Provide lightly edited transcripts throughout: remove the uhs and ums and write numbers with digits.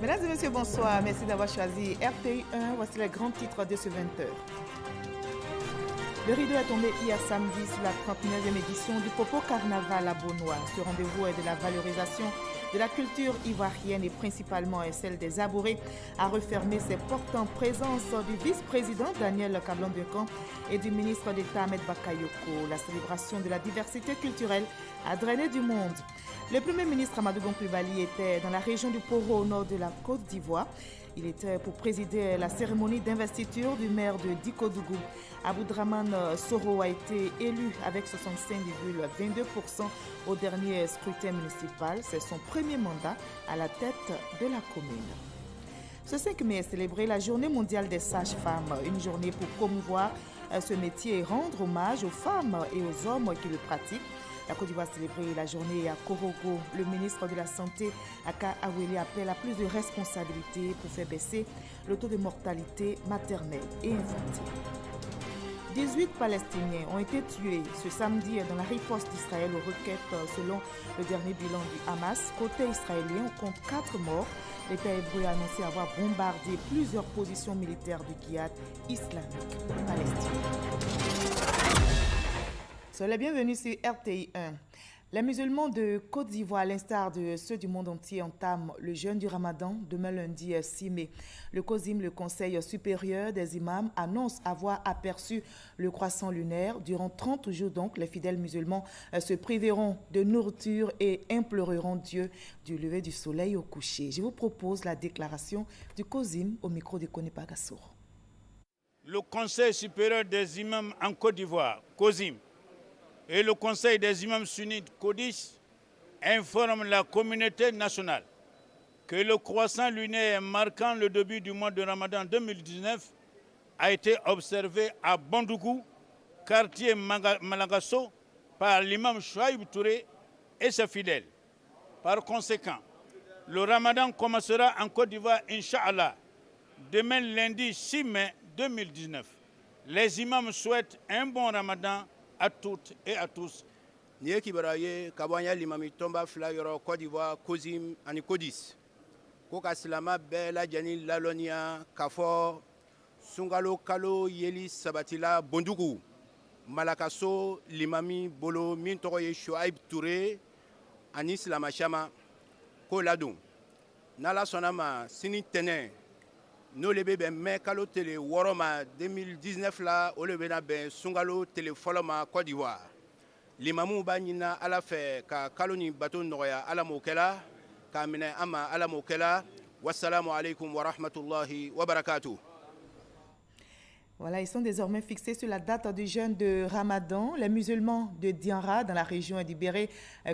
Mesdames et messieurs, bonsoir. Merci d'avoir choisi RTI 1. Voici les grands titres de ce 20h. Le rideau est tombé hier samedi sur la 39e édition du Popo Carnaval à Beaunois. Ce rendez-vous est de la valorisation de la culture ivoirienne et principalement celle des Abourés a refermé ses portes en présence du vice-président Daniel Kablon-Duncan et du ministre d'État Ahmed Bakayoko. La célébration de la diversité culturelle a drainé du monde. Le Premier ministre Amadou Bon Coulibaly était dans la région du Poro au nord de la Côte d'Ivoire. Il était pour présider la cérémonie d'investiture du maire de Dikodougou. Aboudraman Soro a été élu avec 65,22% au dernier scrutin municipal. C'est son premier mandat à la tête de la commune. Ce 5 mai est célébrée la Journée mondiale des sages-femmes, une journée pour promouvoir ce métier et rendre hommage aux femmes et aux hommes qui le pratiquent. La Côte d'Ivoire a célébré la journée à Korogo. Le ministre de la Santé, Aka Awele, appelle à plus de responsabilités pour faire baisser le taux de mortalité maternelle et infantile. 18 Palestiniens ont été tués ce samedi dans la riposte d'Israël aux requêtes selon le dernier bilan du Hamas. Côté israélien, on compte 4 morts. L'État hébreu a annoncé avoir bombardé plusieurs positions militaires du djihad islamique palestinien. Soyez les bienvenus sur RTI 1. Les musulmans de Côte d'Ivoire, à l'instar de ceux du monde entier, entament le jeûne du Ramadan demain lundi 6 mai. Le COSIM, le Conseil supérieur des imams, annonce avoir aperçu le croissant lunaire. Durant 30 jours donc, les fidèles musulmans se priveront de nourriture et imploreront Dieu du lever du soleil au coucher. Je vous propose la déclaration du COSIM au micro de Kone Pagassour. Le Conseil supérieur des imams en Côte d'Ivoire, COSIM, et le Conseil des imams sunnites CODIS informent la communauté nationale que le croissant lunaire marquant le début du mois de Ramadan 2019 a été observé à Bondougou, quartier Malagasso, par l'imam Chouaïb Touré et ses fidèles. Par conséquent, le Ramadan commencera en Côte d'Ivoire, Inch'Allah, demain lundi 6 mai 2019. Les imams souhaitent un bon Ramadan à toutes et à tous. Niye kibaraye kabanya limami tomba fla yoro Côte d'Ivoire COSIM ani CODIS. Ko ka silama bɛɛ lajɛlen lalɔnniya k'a fɔ sunkalo kalo yeli sabatila Bondugu Malakaso limami bolo min tɔgɔ ye Chouaib Touré ani silama caman k'o ladon. N'Ala sɔnna ma sini tɛnɛn n'o le bɛ bɛn mai kalo tile 6 ma 2019 la o le bɛna bɛn sunkalo tile fɔlɔ ma Côte d'Ivoire. Limamu b'a ɲinina Ala fɛ ka kalo ni bato nɔgɔya Ala m'o kɛla k'a minɛ an ma Ala m'o kɛla. Wassalamu alaikum wa rahmatullahi wa barakatuh. Voilà, ils sont désormais fixés sur la date du jeûne de Ramadan. Les musulmans de Dianra, dans la région d'Ibéré,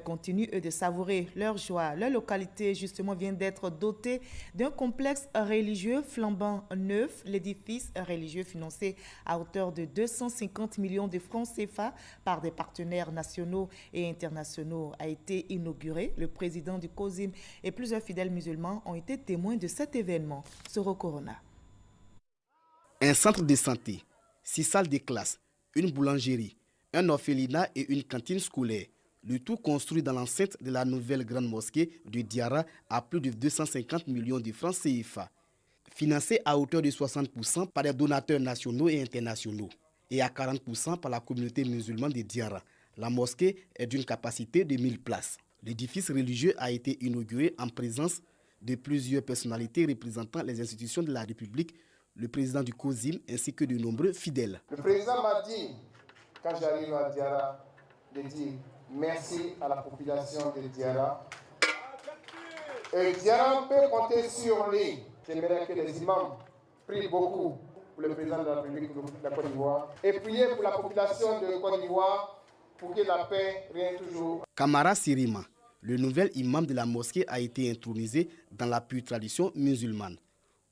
continuent eux de savourer leur joie. Leur localité, justement, vient d'être dotée d'un complexe religieux flambant neuf. L'édifice religieux financé à hauteur de 250 millions de francs CFA par des partenaires nationaux et internationaux a été inauguré. Le président du COSIM et plusieurs fidèles musulmans ont été témoins de cet événement. Soro Corona. Un centre de santé, 6 salles de classe, une boulangerie, un orphelinat et une cantine scolaire. Le tout construit dans l'enceinte de la nouvelle grande mosquée de Diarra à plus de 250 millions de francs CFA. Financé à hauteur de 60% par des donateurs nationaux et internationaux et à 40% par la communauté musulmane de Diarra. La mosquée est d'une capacité de 1000 places. L'édifice religieux a été inauguré en présence de plusieurs personnalités représentant les institutions de la République, le président du COSIM ainsi que de nombreux fidèles. Le président m'a dit, quand j'arrive à Diarra, de dire merci à la population de Diarra. Et Diarra peut compter sur lui. J'aimerais que les imams prient beaucoup pour le président de la République de la Côte d'Ivoire et prier pour la population de Côte d'Ivoire pour que la paix règne toujours. Kamara Sirima, le nouvel imam de la mosquée, a été intronisé dans la pure tradition musulmane.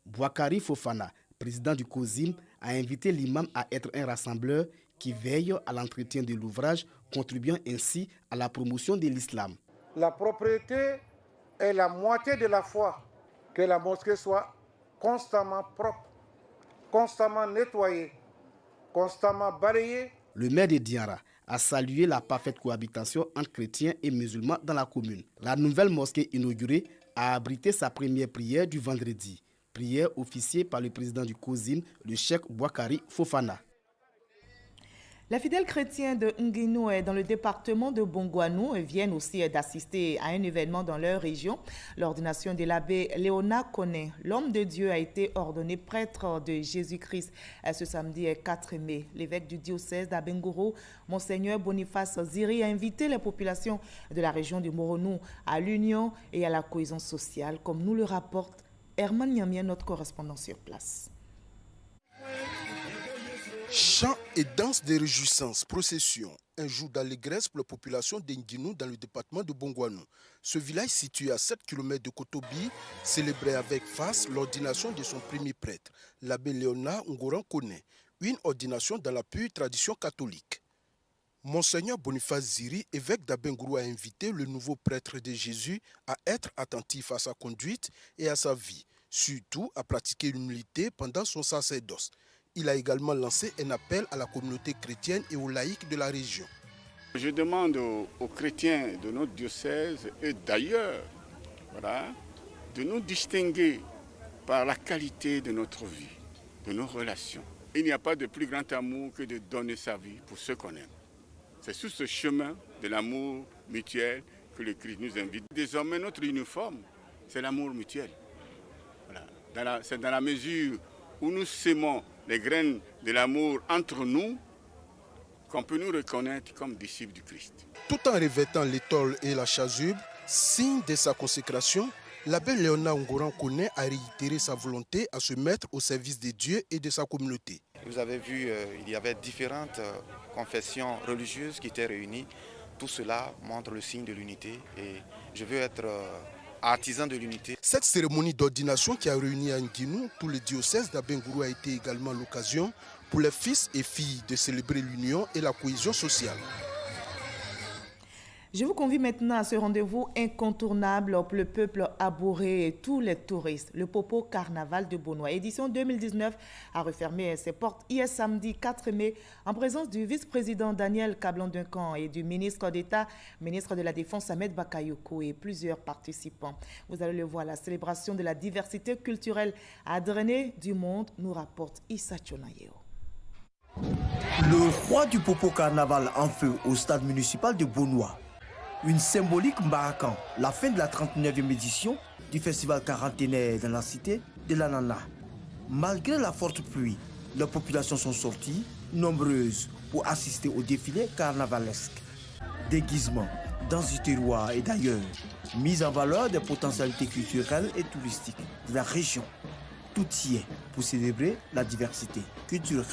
Bouakari Fofana, président du COSIM, a invité l'imam à être un rassembleur qui veille à l'entretien de l'ouvrage, contribuant ainsi à la promotion de l'islam. La propriété est la moitié de la foi. Que la mosquée soit constamment propre, constamment nettoyée, constamment balayée. Le maire de Diarra a salué la parfaite cohabitation entre chrétiens et musulmans dans la commune. La nouvelle mosquée inaugurée a abrité sa première prière du vendredi. Prière officiée par le président du COSIM, le cheikh Boakari Fofana. Les fidèles chrétiens de Nguinoué dans le département de Bongouanou viennent aussi d'assister à un événement dans leur région. L'ordination de l'abbé Léonard Koné, l'homme de Dieu, a été ordonné prêtre de Jésus-Christ ce samedi 4 mai. L'évêque du diocèse d'Abengourou, Monseigneur Boniface Ziri, a invité les populations de la région du Moronou à l'union et à la cohésion sociale, comme nous le rapporte Herman Niamien, notre correspondant sur place. Chants et danses de réjouissance, procession, un jour d'allégresse pour la population d'Inginou dans le département de Bongouanou. Ce village situé à 7 km de Kotobi célébrait avec face l'ordination de son premier prêtre, l'abbé Léonard Ngoran Koné, une ordination dans la pure tradition catholique. Monseigneur Boniface Ziri, évêque d'Abengourou, a invité le nouveau prêtre de Jésus à être attentif à sa conduite et à sa vie, surtout à pratiquer l'humilité pendant son sacerdoce. Il a également lancé un appel à la communauté chrétienne et aux laïcs de la région. Je demande aux chrétiens de notre diocèse et d'ailleurs de nous distinguer par la qualité de notre vie, de nos relations. Il n'y a pas de plus grand amour que de donner sa vie pour ceux qu'on aime. C'est sur ce chemin de l'amour mutuel que le Christ nous invite. Désormais, notre uniforme, c'est l'amour mutuel. Voilà. C'est dans la mesure où nous sémons les graines de l'amour entre nous qu'on peut nous reconnaître comme disciples du Christ. Tout en revêtant l'étole et la chasuble, signe de sa consécration, l'abbé Léonard Ngoran Koné a réitéré sa volonté à se mettre au service de Dieu et de sa communauté. Vous avez vu, il y avait différentes confessions religieuses qui étaient réunies. Tout cela montre le signe de l'unité et je veux être artisan de l'unité. Cette cérémonie d'ordination qui a réuni à Nguinou tout le diocèse d'Abengourou a été également l'occasion pour les fils et filles de célébrer l'union et la cohésion sociale. Je vous convie maintenant à ce rendez-vous incontournable pour le peuple abouré et tous les touristes. Le Popo Carnaval de Beaunois, édition 2019, a refermé ses portes hier samedi 4 mai en présence du vice-président Daniel Kablan-Duncan et du ministre d'État, ministre de la Défense Ahmed Bakayoko et plusieurs participants. Vous allez le voir, la célébration de la diversité culturelle a drainé du monde, nous rapporte Issa Chonayeo. Le roi du Popo Carnaval en feu au stade municipal de Beaunois. Une symbolique marquant la fin de la 39e édition du festival quarantenaire dans la cité de la Nana. Malgré la forte pluie, les populations sont sorties, nombreuses, pour assister au défilé carnavalesque. Déguisements, danse du terroir et d'ailleurs, mise en valeur des potentialités culturelles et touristiques de la région. Tout y est pour célébrer la diversité culturelle.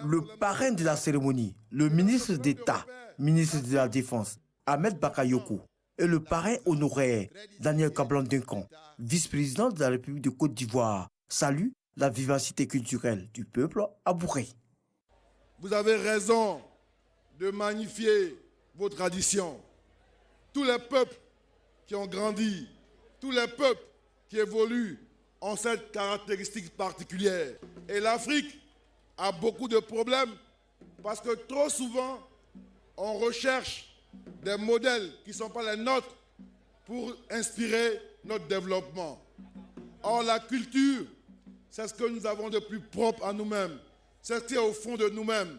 Le parrain de la cérémonie, le ministre d'État, ministre de la Défense, Ahmed Bakayoko, et le parrain honoraire, Daniel Kablan-Duncan, vice-président de la République de Côte d'Ivoire, saluent la vivacité culturelle du peuple abouré. Vous avez raison de magnifier vos traditions. Tous les peuples qui ont grandi, tous les peuples qui évoluent ont cette caractéristique particulière. Et l'Afrique a beaucoup de problèmes parce que trop souvent, on recherche des modèles qui ne sont pas les nôtres pour inspirer notre développement. Or, la culture, c'est ce que nous avons de plus propre à nous-mêmes. C'est ce qui est au fond de nous-mêmes.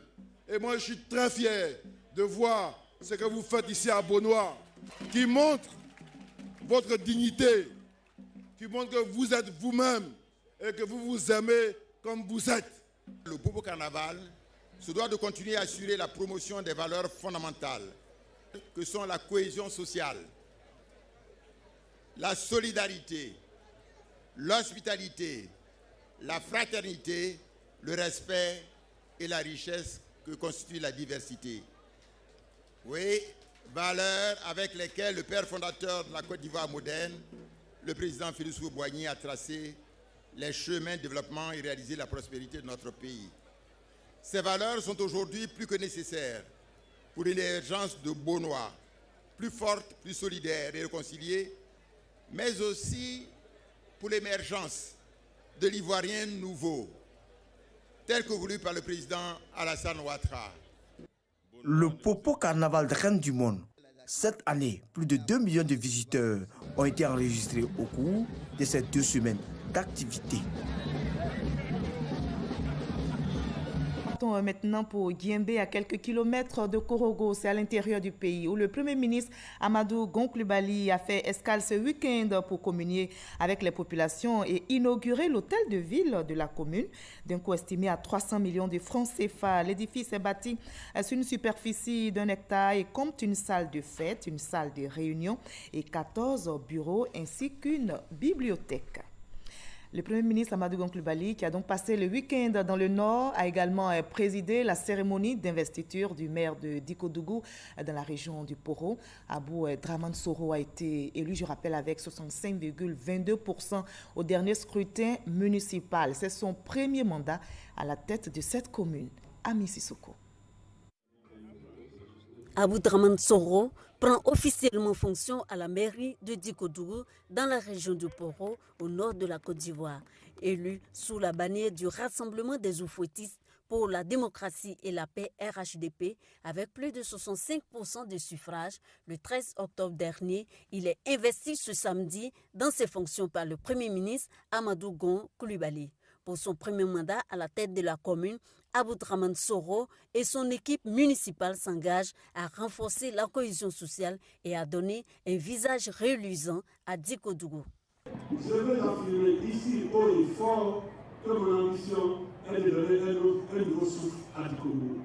Et moi, je suis très fier de voir ce que vous faites ici à Beaunois, qui montre votre dignité, qui montre que vous êtes vous-même et que vous vous aimez comme vous êtes. Le Popo Carnaval se doit de continuer à assurer la promotion des valeurs fondamentales que sont la cohésion sociale, la solidarité, l'hospitalité, la fraternité, le respect et la richesse que constitue la diversité. Oui, valeurs avec lesquelles le père fondateur de la Côte d'Ivoire moderne, le président Félix Houphouët-Boigny, a tracé les chemins de développement et réaliser la prospérité de notre pays. Ces valeurs sont aujourd'hui plus que nécessaires pour une émergence de Beaunois, plus forte, plus solidaire et réconciliée, mais aussi pour l'émergence de l'Ivoirien nouveau, tel que voulu par le président Alassane Ouattara. Le Popo Carnaval de Reine du Monde. Cette année, plus de 2 millions de visiteurs ont été enregistrés au cours de ces 2 semaines d'activité. Maintenant pour Guimbé, à quelques kilomètres de Korogo, c'est à l'intérieur du pays, où le Premier ministre Amadou Gon Coulibaly a fait escale ce week-end pour communier avec les populations et inaugurer l'hôtel de ville de la commune. D'un coût estimé à 300 millions de francs CFA, l'édifice est bâti sur une superficie d'1 hectare et compte une salle de fête, une salle de réunion et 14 bureaux ainsi qu'une bibliothèque. Le Premier ministre Amadou Gon Coulibaly, qui a donc passé le week-end dans le Nord, a également présidé la cérémonie d'investiture du maire de Dikodougou dans la région du Poro. Abou Dramane Soro a été élu, je rappelle, avec 65,22% au dernier scrutin municipal. C'est son premier mandat à la tête de cette commune. Ami Sissoko. Abou Dramane Soro prend officiellement fonction à la mairie de Dikodougou dans la région du Poro, au nord de la Côte d'Ivoire. Élu sous la bannière du Rassemblement des Oufouettistes pour la démocratie et la paix RHDP, avec plus de 65% de suffrages, le 13 octobre dernier, il est investi ce samedi dans ses fonctions par le Premier ministre Amadou Gon Coulibaly. Pour son premier mandat à la tête de la commune, Abou Dramane Soro et son équipe municipale s'engagent à renforcer la cohésion sociale et à donner un visage reluisant à Dikodougou. Je veux affirmer ici haut et fort que mon ambition est de donner un nouveau souffle à Dikodougou,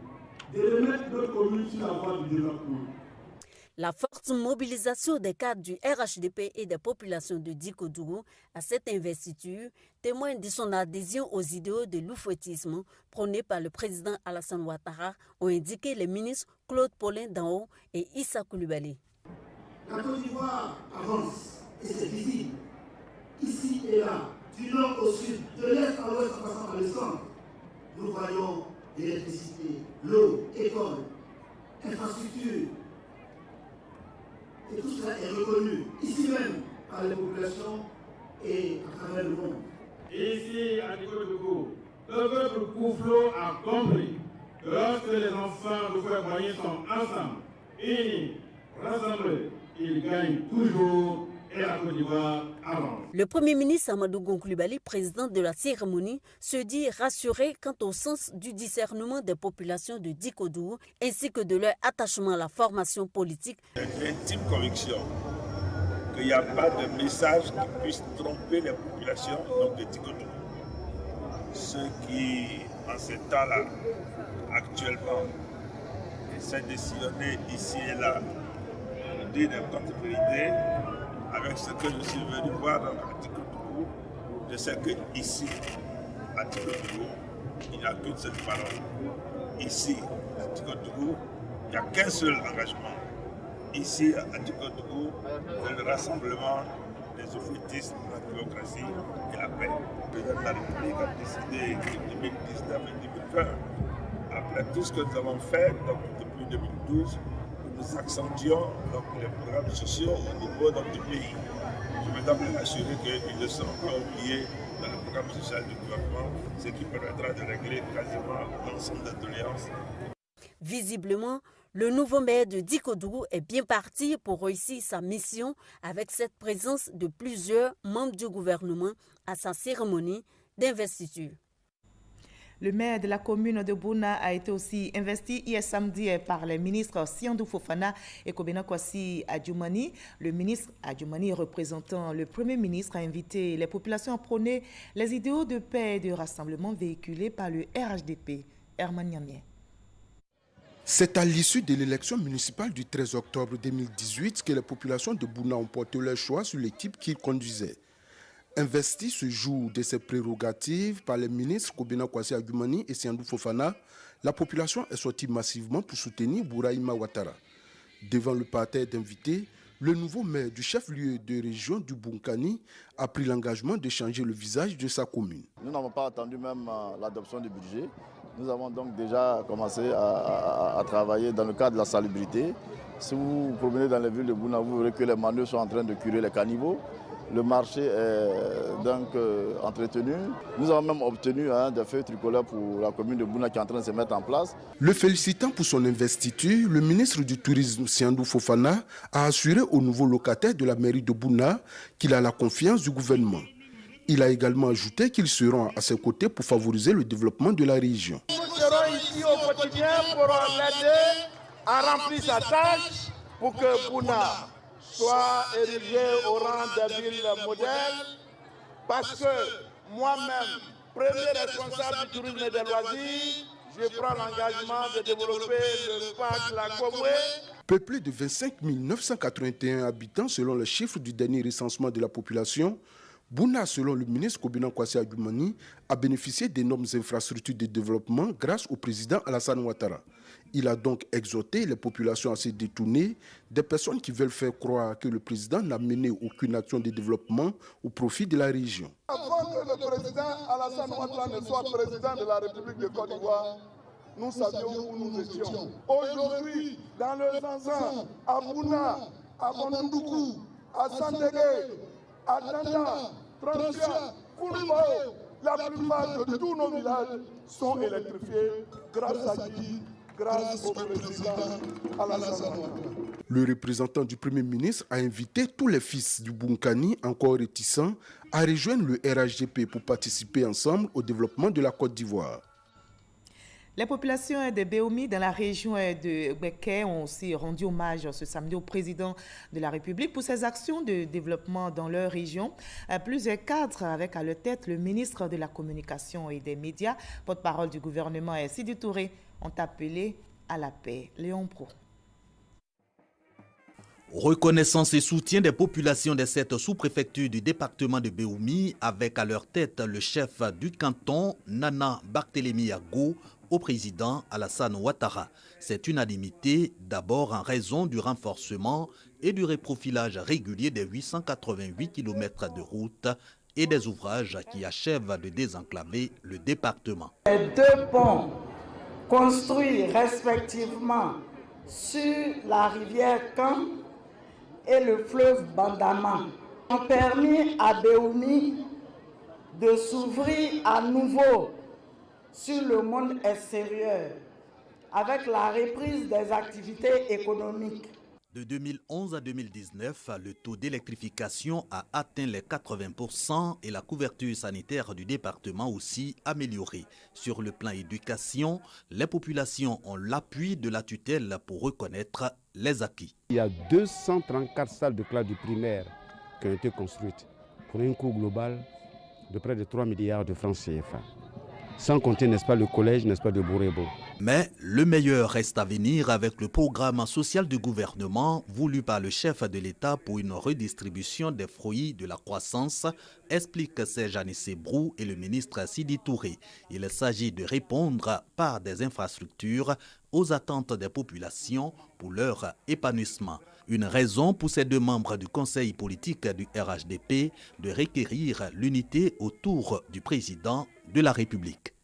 de remettre notre commune sur la voie du développement. La forte mobilisation des cadres du RHDP et des populations de Dikodougou à cette investiture témoigne de son adhésion aux idéaux de l'oufouettisme prônés par le président Alassane Ouattara, ont indiqué les ministres Claude Paulin Danho et Issa Coulibaly. La Côte d'Ivoire avance et c'est visible. Ici et là, du nord au sud, de l'est à l'ouest en passant par le centre, nous voyons l'électricité, l'eau, école, infrastructure. Et tout cela est reconnu ici même par les populations et à travers le monde. Ici, à Dikodougou, le peuple Kouflo a compris que lorsque les enfants de frères moyens sont ensemble, unis, rassemblés, ils gagnent toujours et la Côte d'Ivoire avance. Le Premier ministre Amadou Gon Coulibaly, président de la cérémonie, se dit rassuré quant au sens du discernement des populations de Dikodougou ainsi que de leur attachement à la formation politique. J'ai l'intime conviction qu'il n'y a pas de message qui puisse tromper les populations de Dikodougou. Ceux qui, en ces temps-là, actuellement, essaient de sillonner ici et là, nous dire des contre-vérités, avec ce que je suis venu voir dans Dikodougou, je sais qu'ici, à Dikodougou, il n'y a qu'une seule parole. Ici, à Dikodougou, il n'y a qu'un seul engagement. Ici, à Dikodougou, c'est le rassemblement des oufouettistes, la démocratie et la paix. Le président de la République a décidé que 2019 et 2020, après tout ce que nous avons fait depuis 2012, nous accentuons les programmes sociaux au niveau du pays. Je veux donc assurer qu'ils ne seront pas oubliés dans le programme social du gouvernement, ce qui permettra de régler quasiment l'ensemble des doléances. Visiblement, le nouveau maire de Dikodougou est bien parti pour réussir sa mission avec cette présence de plusieurs membres du gouvernement à sa cérémonie d'investiture. Le maire de la commune de Bouna a été aussi investi hier samedi par les ministres Siandou Fofana et Kobena Kwasi Adjoumani. Le ministre Adjoumani, représentant le Premier ministre, a invité les populations à prôner les idéaux de paix et de rassemblement véhiculés par le RHDP. Herman Niamien. C'est à l'issue de l'élection municipale du 13 octobre 2018 que les populations de Bouna ont porté leur choix sur l'équipe qu'ils conduisaient. Investi ce jour de ses prérogatives par les ministres Kobena Kwasi Adjoumani et Siandou Fofana, la population est sortie massivement pour soutenir Bouraïma Ouattara. Devant le parterre d'invités, le nouveau maire du chef-lieu de région du Bunkani a pris l'engagement de changer le visage de sa commune. Nous n'avons pas attendu même l'adoption du budget. Nous avons donc déjà commencé à travailler dans le cadre de la salubrité. Si vous vous promenez dans les villes de Bouna, vous verrez que les manœuvres sont en train de curer les caniveaux. le marché est donc entretenu. Nous avons même obtenu des feuilles tricolores pour la commune de Bouna qui est en train de se mettre en place. Le félicitant pour son investiture, le ministre du Tourisme Siandou Fofana a assuré au nouveau locataire de la mairie de Bouna qu'il a la confiance du gouvernement. Il a également ajouté qu'ils seront à ses côtés pour favoriser le développement de la région. Nous serons ici au quotidien pour l'aider à remplir sa tâche pour que Bouna soit érigée au rang de ville modèle. Parce que moi-même, premier responsable du tourisme et des loisirs, je prends l'engagement de développer le parc La Comoué. Peuplé de 25 981 habitants selon le chiffre du dernier recensement de la population, Bouna, selon le ministre Kobinan Kwasi Adjoumani, a bénéficié d'énormes infrastructures de développement grâce au président Alassane Ouattara. Il a donc exhorté les populations à se détourner des personnes qui veulent faire croire que le président n'a mené aucune action de développement au profit de la région. Avant que le président Alassane Ouattara ne soit président de la République de Côte d'Ivoire, nous savions où nous étions. Aujourd'hui, dans le Zanzan, à Bouna, à Bondoukou, à Sandégué, à Tanda, Transia, Koulbao, la plupart de tous nos villages sont électrifiés grâce à qui? Grâce au président Alassane Ouattara. Le représentant du Premier ministre a invité tous les fils du Bunkani encore réticents à rejoindre le RHDP pour participer ensemble au développement de la Côte d'Ivoire. Les populations de Béoumi dans la région de Béké ont aussi rendu hommage ce samedi au président de la République pour ses actions de développement dans leur région. Plusieurs cadres, avec à leur tête le ministre de la Communication et des Médias, porte-parole du gouvernement Sidi Touré, ont appelé à la paix. Léon Pro. Reconnaissance et soutien des populations de cette sous-préfecture du département de Béoumi, avec à leur tête le chef du canton, Nana Barthélémy Yago, au président Alassane Ouattara. Cette unanimité, d'abord en raison du renforcement et du reprofilage régulier des 888 km de route et des ouvrages qui achèvent de désenclaver le département. Les deux ponts construits respectivement sur la rivière Kam et le fleuve Bandama ont permis à Béoumi de s'ouvrir à nouveau sur le monde extérieur avec la reprise des activités économiques. De 2011 à 2019, le taux d'électrification a atteint les 80% et la couverture sanitaire du département aussi améliorée. Sur le plan éducation, les populations ont l'appui de la tutelle pour reconnaître les acquis. Il y a 234 salles de classe du primaire qui ont été construites pour un coût global de près de 3 milliards de francs CFA. Sans compter, n'est-ce pas, le collège, n'est-ce pas, de Bourebo. Mais le meilleur reste à venir avec le programme social du gouvernement voulu par le chef de l'État pour une redistribution des fruits de la croissance, explique Serge Anissé-Brou et le ministre Sidi Touré. Il s'agit de répondre par des infrastructures aux attentes des populations pour leur épanouissement. Une raison pour ces deux membres du conseil politique du RHDP de requérir l'unité autour du président de la République.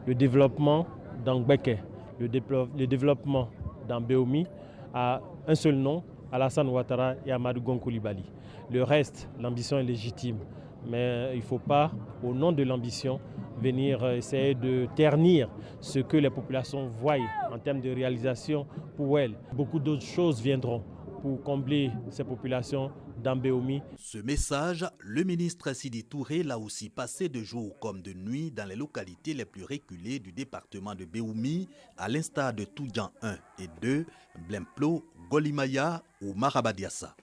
Le développement dans Béké, le développement dans Béoumi a un seul nom, Alassane Ouattara et Amadou Gon Coulibaly. Le reste, l'ambition est légitime, mais il ne faut pas, au nom de l'ambition, venir essayer de ternir ce que les populations voient en termes de réalisation pour elles. Beaucoup d'autres choses viendront pour combler ces populations dans Béoumi. Ce message, le ministre Sidi Touré l'a aussi passé de jour comme de nuit dans les localités les plus reculées du département de Béoumi, à l'instar de Toudjan 1 et 2, Blemplo, Golimaya ou Marabadiassa.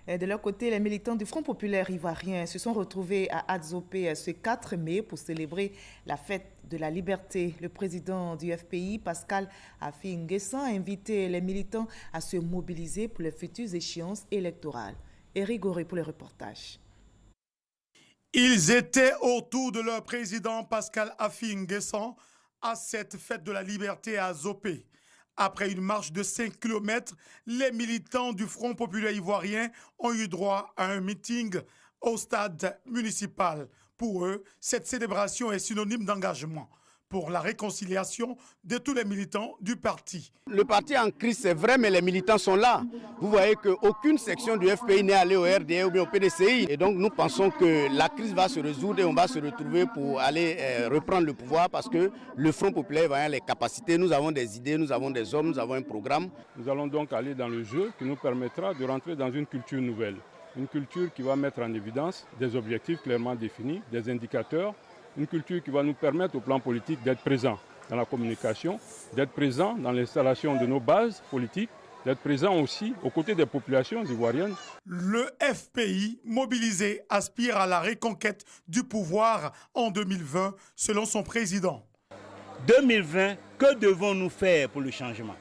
De leur côté, les militants du Front populaire ivoirien se sont retrouvés à Adzopé ce 4 mai pour célébrer la fête de la liberté. Le président du FPI, Pascal Affi N'Guessan, a invité les militants à se mobiliser pour les futures échéances électorales. Éric Goré pour le reportage. Ils étaient autour de leur président Pascal Affi N'Guessan à cette fête de la liberté à Adzopé. Après une marche de 5 km, les militants du Front populaire ivoirien ont eu droit à un meeting au stade municipal. Pour eux, cette célébration est synonyme d'engagement. pour la réconciliation de tous les militants du parti. Le parti est en crise, c'est vrai, mais les militants sont là. Vous voyez qu'aucune section du FPI n'est allée au RDA ou bien au PDCI. Et donc nous pensons que la crise va se résoudre et on va se retrouver pour aller reprendre le pouvoir parce que le Front populaire va avoir les capacités. Nous avons des idées, nous avons des hommes, nous avons un programme. Nous allons donc aller dans le jeu qui nous permettra de rentrer dans une culture nouvelle. Une culture qui va mettre en évidence des objectifs clairement définis, des indicateurs. Une culture qui va nous permettre au plan politique d'être présent dans la communication, d'être présent dans l'installation de nos bases politiques, d'être présent aussi aux côtés des populations ivoiriennes. Le FPI, mobilisé, aspire à la reconquête du pouvoir en 2020, selon son président. 2020, que devons-nous faire pour le changement?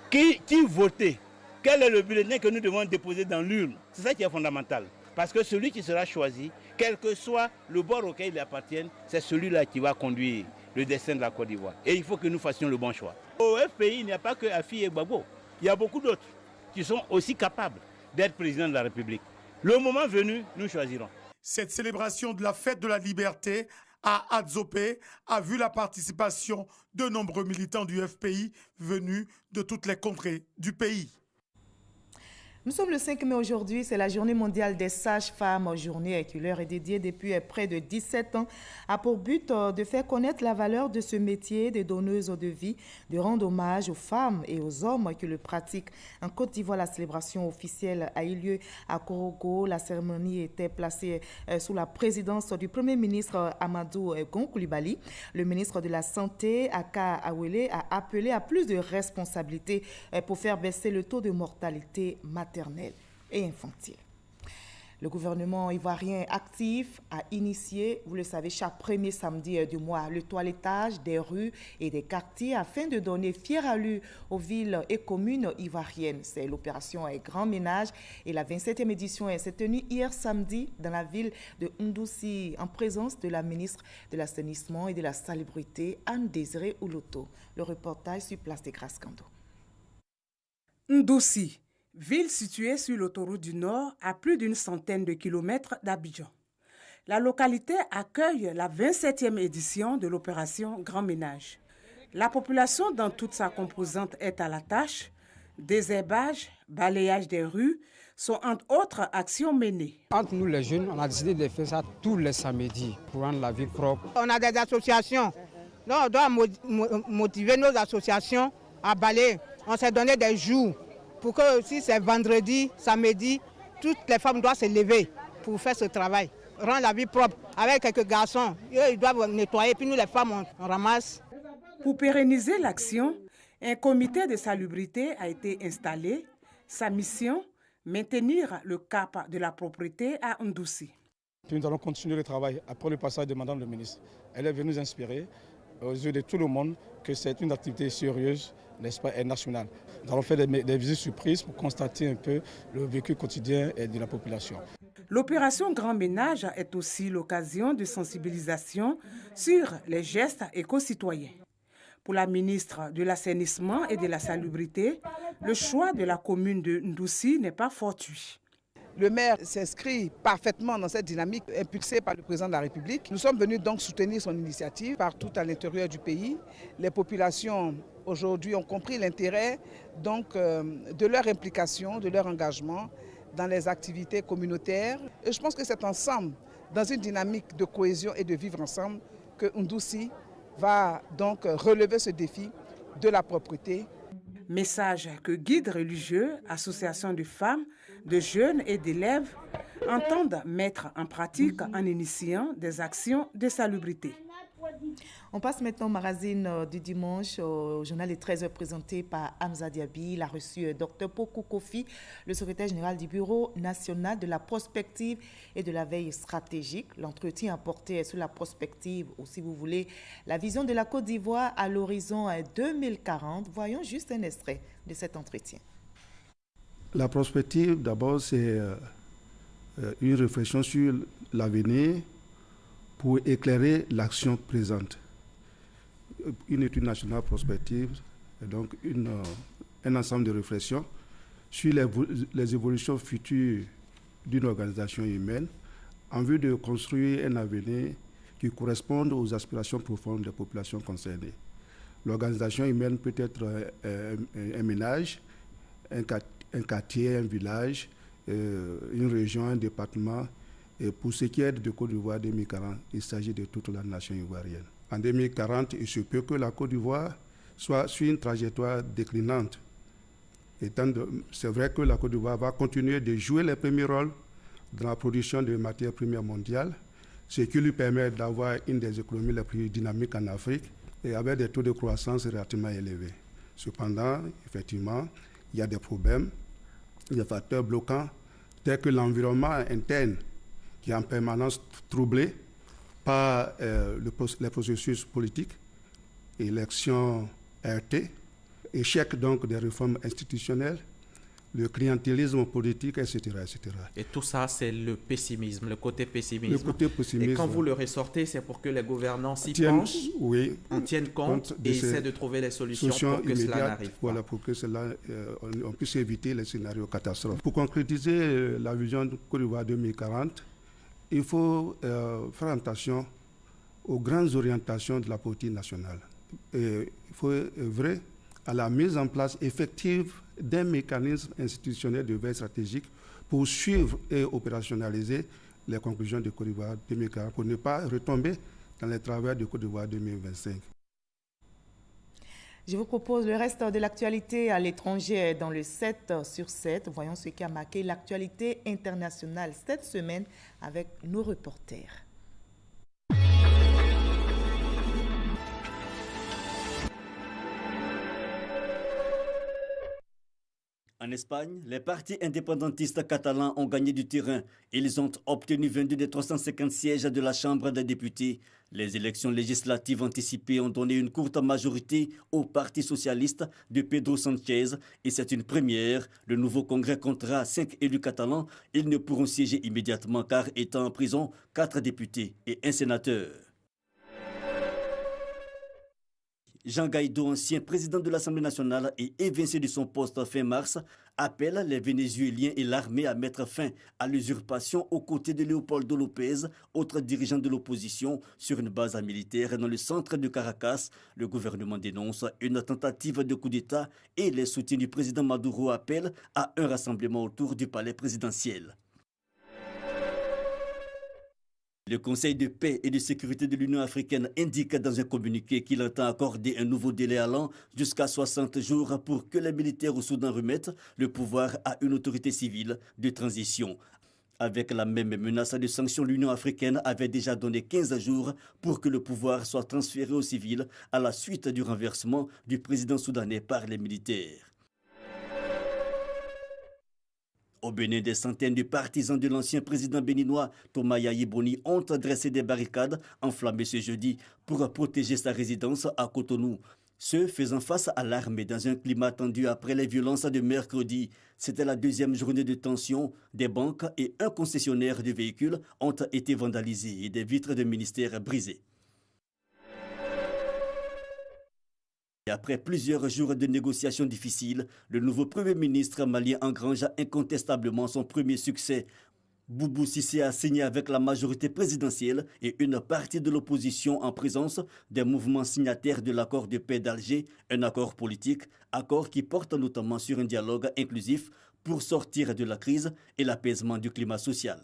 Qui voter? Quel est le bulletin que nous devons déposer dans l'urne? C'est ça qui est fondamental. Parce que celui qui sera choisi, quel que soit le bord auquel il appartienne, c'est celui-là qui va conduire le destin de la Côte d'Ivoire. Et il faut que nous fassions le bon choix. Au FPI, il n'y a pas que Afi et Gbagbo. Il y a beaucoup d'autres qui sont aussi capables d'être président de la République. Le moment venu, nous choisirons. Cette célébration de la fête de la liberté à Adzopé a vu la participation de nombreux militants du FPI venus de toutes les contrées du pays. Nous sommes le 5 mai aujourd'hui, c'est la journée mondiale des sages-femmes, journée qui leur est dédiée depuis près de 17 ans, a pour but de faire connaître la valeur de ce métier de donneuse de vie, de rendre hommage aux femmes et aux hommes qui le pratiquent. En Côte d'Ivoire, la célébration officielle a eu lieu à Korogo. La cérémonie était placée sous la présidence du Premier ministre Amadou Gon Coulibaly. Le ministre de la Santé, Aka Awele, a appelé à plus de responsabilités pour faire baisser le taux de mortalité maternelle et infantile. Le gouvernement ivoirien actif a initié, vous le savez, chaque premier samedi du mois, le toilettage des rues et des quartiers afin de donner fière allure aux villes et communes ivoiriennes. C'est l'opération Grand Ménage et la 27e édition s'est tenue hier samedi dans la ville de Ndoussi en présence de la ministre de l'Assainissement et de la Salubrité, Anne-Désirée Ouloto. Le reportage sur place des Grâce-Kando. Ndoussi, ville située sur l'autoroute du Nord à plus d'une centaine de kilomètres d'Abidjan. La localité accueille la 27e édition de l'opération Grand Ménage. La population dans toute sa composante est à la tâche. Désherbage, balayage des rues sont entre autres actions menées. Entre nous les jeunes, on a décidé de faire ça tous les samedis pour rendre la ville propre. On a des associations, donc on doit motiver nos associations à balayer. On s'est donné des jours pour que si c'est vendredi, samedi, toutes les femmes doivent se lever pour faire ce travail. Rendre la vie propre avec quelques garçons. Ils doivent nettoyer, puis nous les femmes, on ramasse. Pour pérenniser l'action, un comité de salubrité a été installé. Sa mission, maintenir le cap de la propreté à Ndoussi. Nous allons continuer le travail après le passage de Madame le ministre. Elle est venue nous inspirer aux yeux de tout le monde que c'est une activité sérieuse, n'est-ce pas, et nationale. Nous allons faire des visites surprises pour constater un peu le vécu quotidien de la population. L'opération Grand Ménage est aussi l'occasion de sensibilisation sur les gestes éco-citoyens. Pour la ministre de l'Assainissement et de la Salubrité, le choix de la commune de Ndoussi n'est pas fortuit. Le maire s'inscrit parfaitement dans cette dynamique impulsée par le président de la République. Nous sommes venus donc soutenir son initiative partout à l'intérieur du pays. Les populations aujourd'hui ont compris l'intérêt donc de leur implication, de leur engagement dans les activités communautaires. Et je pense que c'est ensemble, dans une dynamique de cohésion et de vivre ensemble, que Ndoussi va donc relever ce défi de la propreté. Message que guides religieux, associations de femmes, de jeunes et d'élèves entendent mettre en pratique en initiant des actions de salubrité. On passe maintenant au magazine du dimanche, au journal des 13h présenté par Hamza Diaby. Il a reçu Dr Pokou Kofi, le secrétaire général du Bureau national de la prospective et de la veille stratégique. L'entretien a porté sur la prospective, ou si vous voulez, la vision de la Côte d'Ivoire à l'horizon 2040. Voyons juste un extrait de cet entretien. La prospective, d'abord, c'est une réflexion sur l'avenir pour éclairer l'action présente. Une étude nationale prospective, et donc un ensemble de réflexions sur les évolutions futures d'une organisation humaine en vue de construire un avenir qui correspondent aux aspirations profondes des populations concernées. L'organisation humaine peut être un ménage, un quartier, un village, une région, un département. Et pour ce qui est de Côte d'Ivoire 2040, il s'agit de toute la nation ivoirienne. En 2040, il se peut que la Côte d'Ivoire soit sur une trajectoire déclinante. C'est vrai que la Côte d'Ivoire va continuer de jouer les premiers rôles dans la production de matières premières mondiales, ce qui lui permet d'avoir une des économies les plus dynamiques en Afrique et avec des taux de croissance relativement élevés. Cependant, effectivement, il y a des problèmes, des facteurs bloquants, tels que l'environnement interne qui est en permanence troublé par les processus politiques, élections RT, échec donc des réformes institutionnelles, le clientélisme politique, etc., etc. Et tout ça, c'est le pessimisme, le côté pessimisme. Le côté pessimisme. Et quand vous le ressortez, c'est pour que les gouvernants s'y penchent, en tiennent compte et essaient de trouver les solutions pour que cela n'arrive pas. Voilà, pour que on puisse éviter les scénarios catastrophes. Pour concrétiser la vision de Côte d'Ivoire 2040, il faut faire attention aux grandes orientations de la politique nationale. Et il faut œuvrer à la mise en place effective d'un mécanisme institutionnel de veille stratégique pour suivre et opérationnaliser les conclusions de Côte d'Ivoire 2040 pour ne pas retomber dans les travers de Côte d'Ivoire 2025. Je vous propose le reste de l'actualité à l'étranger dans le 7 sur 7. Voyons ce qui a marqué l'actualité internationale cette semaine avec nos reporters. En Espagne, les partis indépendantistes catalans ont gagné du terrain. Ils ont obtenu 22 des 350 sièges de la Chambre des députés. Les élections législatives anticipées ont donné une courte majorité au Parti socialiste de Pedro Sánchez et c'est une première. Le nouveau Congrès comptera 5 élus catalans. Ils ne pourront siéger immédiatement car étant en prison 4 députés et un sénateur. Jean Guaidó, ancien président de l'Assemblée nationale et évincé de son poste fin mars, appelle les Vénézuéliens et l'armée à mettre fin à l'usurpation aux côtés de Leopoldo López, autre dirigeant de l'opposition, sur une base militaire dans le centre de Caracas. Le gouvernement dénonce une tentative de coup d'État et les soutiens du président Maduro appellent à un rassemblement autour du palais présidentiel. Le Conseil de paix et de sécurité de l'Union africaine indique dans un communiqué qu'il entend accorder un nouveau délai allant jusqu'à 60 jours pour que les militaires au Soudan remettent le pouvoir à une autorité civile de transition. Avec la même menace de sanctions, l'Union africaine avait déjà donné 15 jours pour que le pouvoir soit transféré aux civils à la suite du renversement du président soudanais par les militaires. Au Bénin, des centaines de partisans de l'ancien président béninois Thomas Yayi Boni ont dressé des barricades enflammées ce jeudi pour protéger sa résidence à Cotonou. Ceux faisant face à l'armée dans un climat tendu après les violences de mercredi. C'était la deuxième journée de tension. Des banques et un concessionnaire de véhicules ont été vandalisés et des vitres de ministères brisées. Et après plusieurs jours de négociations difficiles, le nouveau Premier ministre malien engrange incontestablement son premier succès. Boubou Cissé a signé avec la majorité présidentielle et une partie de l'opposition en présence des mouvements signataires de l'accord de paix d'Alger, un accord politique, accord qui porte notamment sur un dialogue inclusif pour sortir de la crise et l'apaisement du climat social.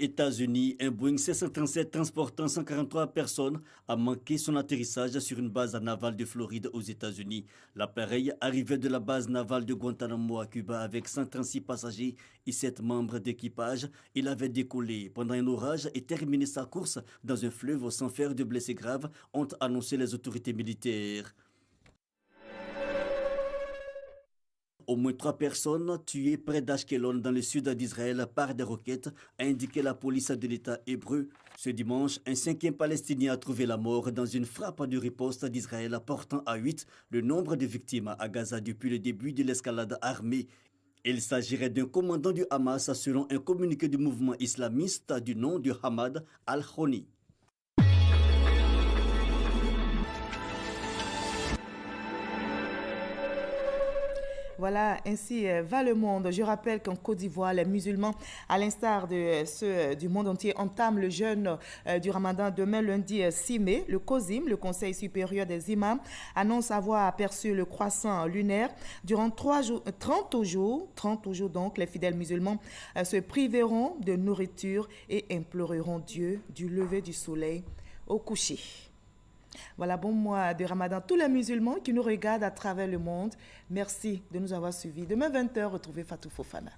États-Unis, un Boeing 737 transportant 143 personnes a manqué son atterrissage sur une base navale de Floride aux États-Unis. L'appareil arrivait de la base navale de Guantanamo à Cuba avec 136 passagers et 7 membres d'équipage. Il avait décollé pendant un orage et terminé sa course dans un fleuve sans faire de blessés graves, ont annoncé les autorités militaires. Au moins 3 personnes tuées près d'Ashkelon dans le sud d'Israël par des roquettes, a indiqué la police de l'État hébreu. Ce dimanche, un 5e Palestinien a trouvé la mort dans une frappe de riposte d'Israël portant à 8 le nombre de victimes à Gaza depuis le début de l'escalade armée. Il s'agirait d'un commandant du Hamas selon un communiqué du mouvement islamiste du nom de Hamad al-Khoni. Voilà, ainsi va le monde. Je rappelle qu'en Côte d'Ivoire, les musulmans, à l'instar de ceux du monde entier, entament le jeûne du Ramadan demain, lundi 6 mai. Le COSIM, le Conseil supérieur des imams, annonce avoir aperçu le croissant lunaire. Durant 30 jours donc, les fidèles musulmans se priveront de nourriture et imploreront Dieu du lever du soleil au coucher. Voilà, bon mois de Ramadan. Tous les musulmans qui nous regardent à travers le monde, merci de nous avoir suivis. Demain 20h, retrouvez Fatou Fofana.